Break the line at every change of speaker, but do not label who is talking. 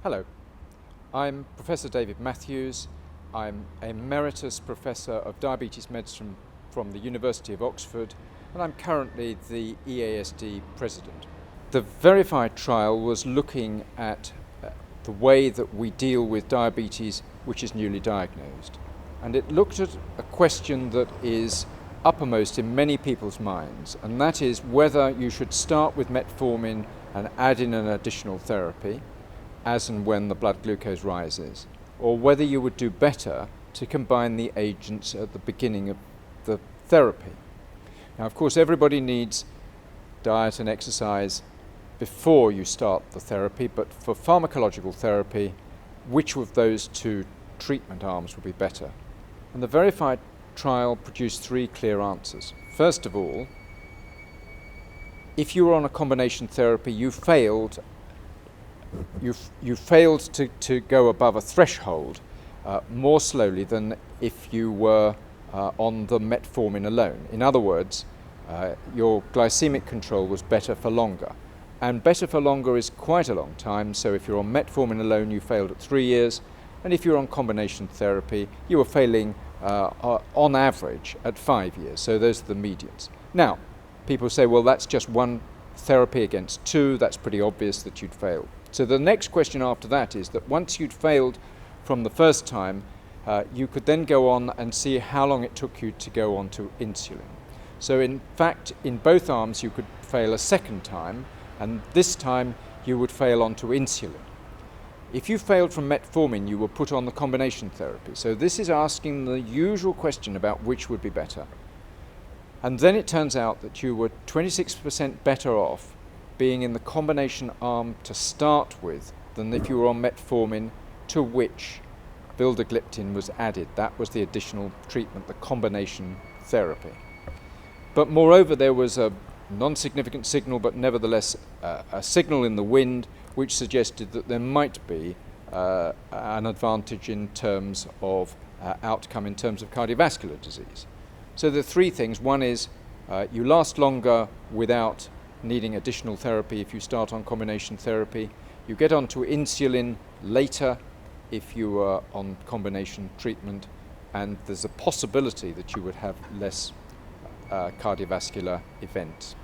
Hello, I'm Professor David Matthews. I'm Emeritus Professor of Diabetes Medicine from the University of Oxford, and I'm currently the EASD President. The Verified trial was looking at the way that we deal with diabetes which is newly diagnosed. And it looked at a question that is uppermost in many people's minds, and that is whether you should start with metformin and add in an additional therapy as and when the blood glucose rises, or whether you would do better to combine the agents at the beginning of the therapy. Now, of course, everybody needs diet and exercise before you start the therapy, but for pharmacological therapy, which of those two treatment arms would be better? And the Verified trial produced three clear answers. First of all, if you were on a combination therapy, you failed to go above a threshold more slowly than if you were on the metformin alone. In other words, your glycemic control was better for longer. And better for longer is quite a long time, so if you're on metformin alone, you failed at 3 years, and if you're on combination therapy, you were failing on average at 5 years, so those are the medians. Now, people say, well, that's just one therapy against two, that's pretty obvious that you'd fail. So the next question after that is that once you'd failed from the first time, you could then go on and see how long it took you to go on to insulin. So in fact, in both arms, you could fail a second time, and this time you would fail onto insulin. If you failed from metformin, you were put on the combination therapy. So this is asking the usual question about which would be better. And then it turns out that you were 26% better off being in the combination arm to start with than if you were on metformin, to which vildagliptin was added. That was the additional treatment, the combination therapy. But moreover, there was a non-significant signal, but nevertheless a signal in the wind which suggested that there might be an advantage in terms of outcome in terms of cardiovascular disease. So the three things: one is you last longer without needing additional therapy if you start on combination therapy. You get onto insulin later if you are on combination treatment, and there's a possibility that you would have less cardiovascular events.